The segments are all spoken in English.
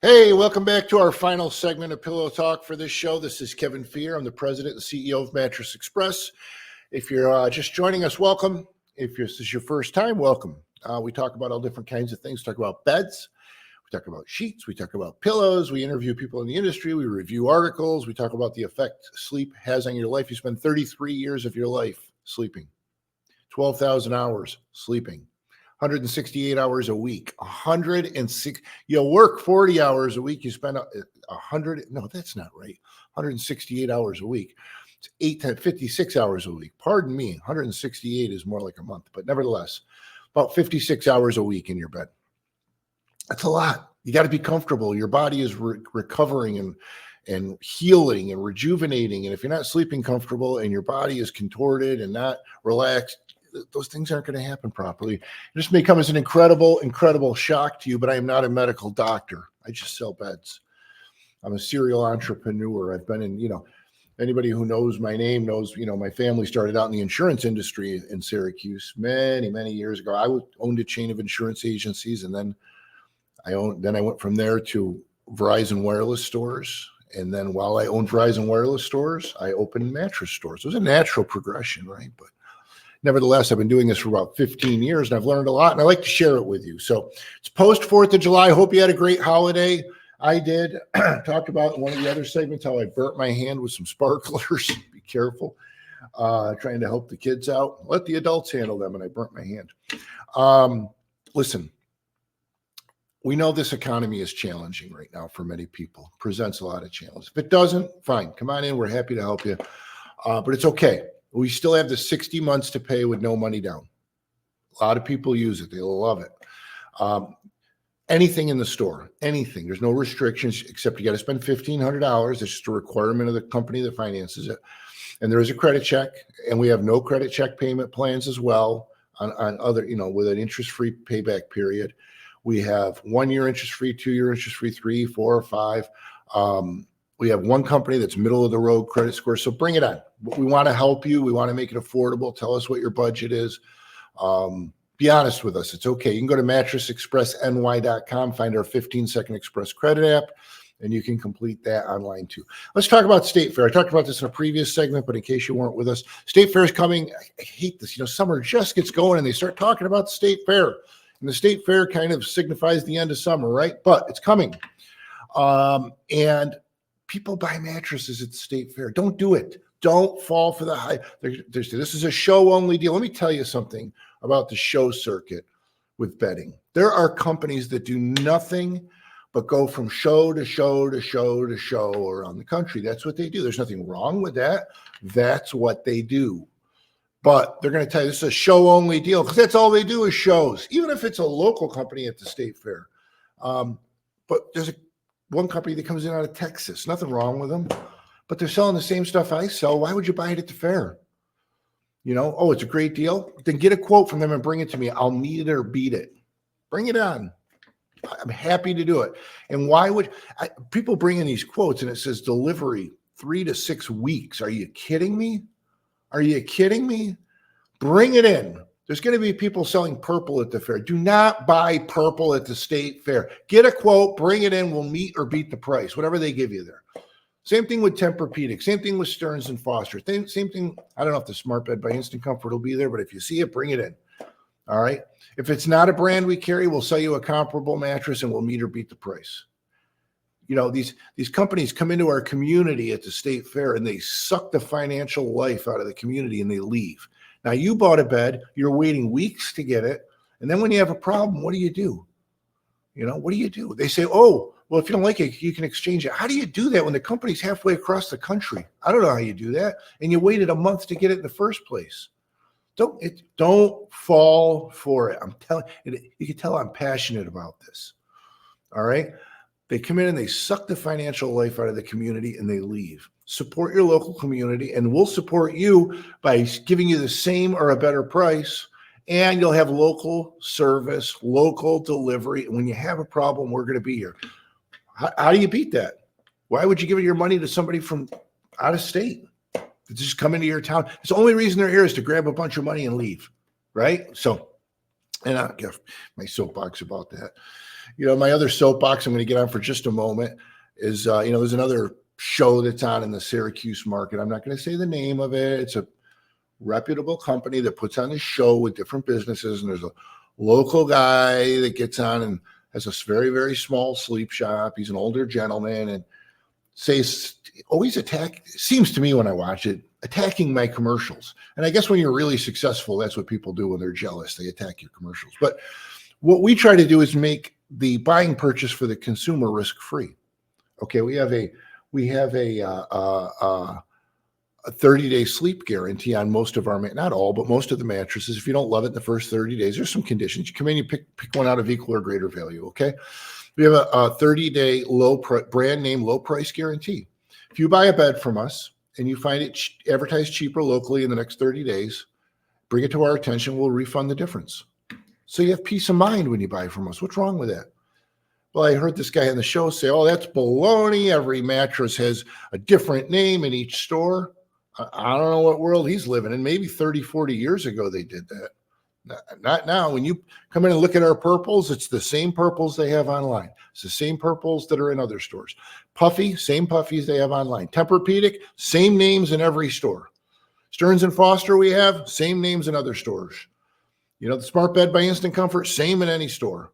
Hey, welcome back to our final segment of Pillow Talk for this show. This is Kevin Fear. I'm the president and CEO of Mattress Express. If you're just joining us, welcome. If this is your first time, welcome. We talk about all different kinds of things. We talk about beds. We talk about sheets. We talk about pillows. We interview people in the industry. We review articles. We talk about the effect sleep has on your life. You spend 33 years of your life sleeping, 12,000 hours sleeping. 168 hours a week, 106. You work 40 hours a week. You spend 100. No, that's not right. 168 hours a week. It's 56 hours a week. Pardon me. 168 is more like a month, but nevertheless, about 56 hours a week in your bed. That's a lot. You got to be comfortable. Your body is recovering and healing and rejuvenating. And if you're not sleeping comfortable and your body is contorted and not relaxed, those things aren't going to happen properly. This may come as an incredible shock to you, but I am not a medical doctor. I just sell beds. I'm a serial entrepreneur. I've been in, anybody who knows my name knows, my family started out in the insurance industry in Syracuse many years ago. I owned a chain of insurance agencies, and then I went from there to Verizon Wireless stores. And then while I owned Verizon Wireless stores, I opened mattress stores. It was a natural progression, right? But nevertheless, I've been doing this for about 15 years, and I've learned a lot, and I like to share it with you. So it's post 4th of July. Hope you had a great holiday. I did. Talked about in one of the other segments how I burnt my hand with some sparklers. Be careful. Trying to help the kids out. Let the adults handle them, and I burnt my hand. Listen, we know this economy is challenging right now for many people. Presents a lot of challenges. If it doesn't, fine. Come on in. We're happy to help you. But it's okay. We still have the 60 months to pay with no money down. A lot of people use it. They love it. Anything in the store, anything. There's no restrictions except you got to spend $1,500. It's just a requirement of the company that finances it. And there is a credit check, and we have no credit check payment plans as well on other, with an interest-free payback period. We have 1 year interest-free, 2 year interest-free, 3, 4, or 5. We have one company that's middle of the road credit score. So bring it on. We want to help you. We want to make it affordable. Tell us what your budget is. Be honest with us. It's okay. You can go to mattressexpressny.com, find our 15-second express credit app, and you can complete that online too. Let's talk about State Fair. I talked about this in a previous segment, but in case you weren't with us, State Fair is coming. I hate this. Summer just gets going and they start talking about the State Fair. And the State Fair kind of signifies the end of summer, right? But it's coming. And people buy mattresses at the State Fair. Don't do it. Don't fall for the hype. This is a show-only deal. Let me tell you something about the show circuit with bedding. There are companies that do nothing but go from show to show to show to show around the country. That's what they do. There's nothing wrong with that. That's what they do. But they're going to tell you this is a show-only deal because that's all they do is shows, even if it's a local company at the State Fair. But there's one company that comes in out of Texas. Nothing wrong with them, but they're selling the same stuff I sell. Why would you buy it at the fair? Oh, it's a great deal. Then get a quote from them and bring it to me. I'll meet it or beat it. Bring it on. I'm happy to do it. And why would people bring in these quotes and it says delivery 3 to 6 weeks? Are you kidding me? Are you kidding me? Bring it in. There's going to be people selling purple at the fair. Do not buy purple at the State Fair. Get a quote, bring it in. We'll meet or beat the price, whatever they give you there. Same thing with Tempur-Pedic. Same thing with Stearns & Foster. Same thing. I don't know if the Smart Bed by Instant Comfort will be there, but if you see it, bring it in. All right. If it's not a brand we carry, we'll sell you a comparable mattress and we'll meet or beat the price. These companies come into our community at the State Fair and they suck the financial life out of the community and they leave. Now you bought a bed, you're waiting weeks to get it. And then when you have a problem, what do you do? What do you do? They say, oh, well, if you don't like it, you can exchange it. How do you do that when the company's halfway across the country? I don't know how you do that. And you waited a month to get it in the first place. Don't fall for it. I'm telling you can tell I'm passionate about this. All right. They come in and they suck the financial life out of the community and they leave. Support your local community and we'll support you by giving you the same or a better price. And you'll have local service, local delivery. And when you have a problem, we're going to be here. How do you beat that? Why would you give your money to somebody from out of state to just come into your town? It's the only reason they're here is to grab a bunch of money and leave, right? So, and I'll give my soapbox about that. My other soapbox I'm going to get on for just a moment is, there's another show that's on in the Syracuse market. I'm not going to say the name of it. It's a reputable company that puts on a show with different businesses, and there's a local guy that gets on and has a very, very small sleep shop. He's an older gentleman and always seems to me when I watch it, attacking my commercials. And I guess when you're really successful, that's what people do when they're jealous. They attack your commercials. But what we try to do is make the buying purchase for the consumer risk-free. Okay, we have a 30-day sleep guarantee on most of our, not all, but most of the mattresses. If you don't love it in the first 30 days, there's some conditions. You come in, you pick one out of equal or greater value, okay? We have a 30-day brand name low price guarantee. If you buy a bed from us and you find it advertised cheaper locally in the next 30 days, bring it to our attention, we'll refund the difference. So you have peace of mind when you buy from us. What's wrong with that? Well, I heard this guy on the show say, oh, that's baloney. Every mattress has a different name in each store. I don't know what world he's living in. Maybe 30, 40 years ago they did that. Not now. When you come in and look at our purples, it's the same purples they have online. It's the same purples that are in other stores. Puffy, same puffies they have online. Tempur-Pedic, same names in every store. Stearns & Foster we have, same names in other stores. The Smart Bed by Instant Comfort, same in any store.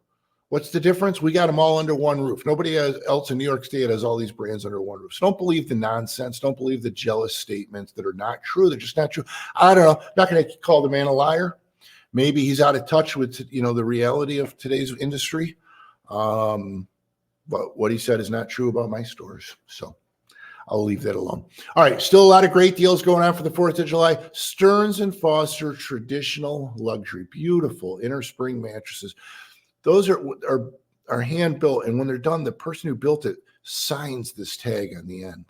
What's the difference? We got them all under one roof. Nobody else in New York State has all these brands under one roof. So don't believe the nonsense. Don't believe the jealous statements that are not true. They're just not true. I don't know. I'm not going to call the man a liar. Maybe he's out of touch with, the reality of today's industry. But what he said is not true about my stores. So I'll leave that alone. All right. Still a lot of great deals going on for the 4th of July. Stearns & Foster traditional luxury, beautiful inner spring mattresses. Those are hand built. And when they're done, the person who built it signs this tag on the end.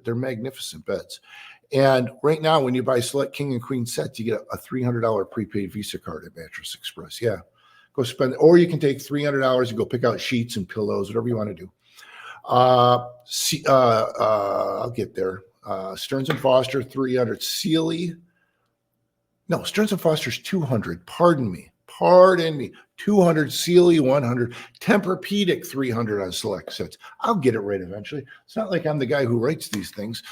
They're magnificent beds. And right now, when you buy select king and queen sets, you get a $300 prepaid Visa card at Mattress Express. Yeah, go spend, or you can take $300 and go pick out sheets and pillows, whatever you want to do. I'll get there. Stearns & Foster, 300. Sealy. No, Stearns & Foster's 200. Pardon me. 200. Sealy, 100. Tempur-Pedic, 300 on select sets. I'll get it right eventually. It's not like I'm the guy who writes these things.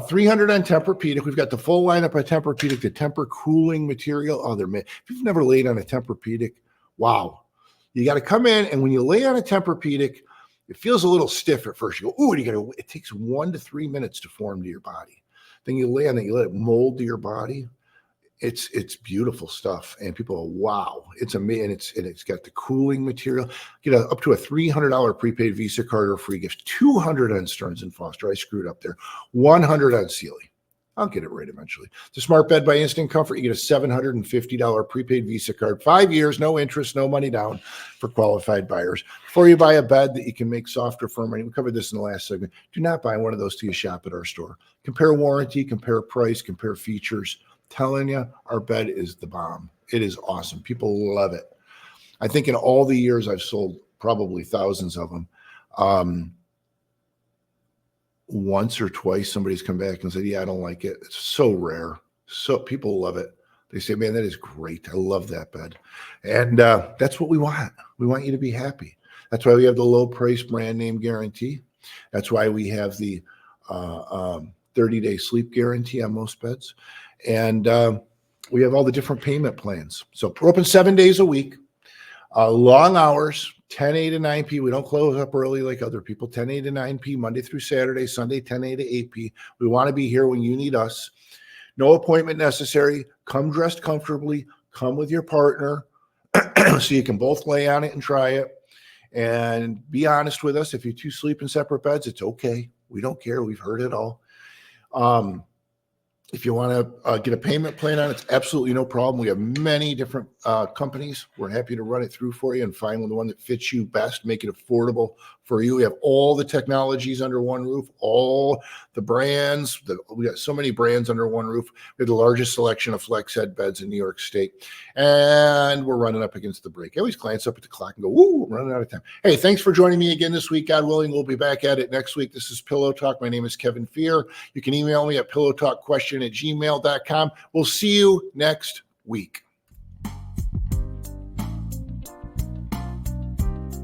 300 on Tempur-Pedic. We've got the full lineup of Tempur-Pedic, the Tempur cooling material. Oh, if you've never laid on a Tempur-Pedic, wow. You got to come in, and when you lay on a Tempur-Pedic, it feels a little stiff at first. You go, ooh, it takes 1 to 3 minutes to form to your body. Then you lay on it, you let it mold to your body. It's beautiful stuff, and people go, wow, it's amazing. And it's got the cooling material. Get up to a $300 prepaid Visa card or free gift. 200 on Stearns & Foster. I screwed up there. 100 on Sealy. I'll get it right eventually. The Smart Bed by Instant Comfort, you get a $750 prepaid Visa card. 5 years, no interest, no money down for qualified buyers. Before you buy a bed that you can make softer, firmer, we covered this in the last segment, do not buy one of those till you shop at our store. Compare warranty, compare price, compare features. Telling you, our bed is the bomb. It is awesome. People love it. I think in all the years I've sold probably thousands of them. Once or twice somebody's come back and said, yeah, I don't like it. It's so rare. So people love it. They say, man, that is great. I love that bed. And that's what we want. We want you to be happy. That's why we have the low price brand name guarantee. That's why we have the 30-day sleep guarantee on most beds. And we have all the different payment plans. So we're open 7 days a week, long hours, 10 a to 9 p. We don't close up early like other people, 10 a to 9 p, Monday through Saturday, Sunday, 10 a to 8 p. We want to be here when you need us. No appointment necessary. Come dressed comfortably. Come with your partner so you can both lay on it and try it. And be honest with us. If you two sleep in separate beds, it's okay. We don't care. We've heard it all. If you want to get a payment plan on it, it's absolutely no problem. We have many different companies. We're happy to run it through for you and find the one that fits you best, make it affordable for you. We have all the technologies under one roof, all the brands. We got so many brands under one roof. We have the largest selection of flex head beds in New York State. And we're running up against the break. I always glance up at the clock and go, woo, I'm running out of time. Hey, thanks for joining me again this week. God willing, we'll be back at it next week. This is Pillow Talk. My name is Kevin Fear. You can email me at pillowtalkquestion@gmail.com. We'll see you next week.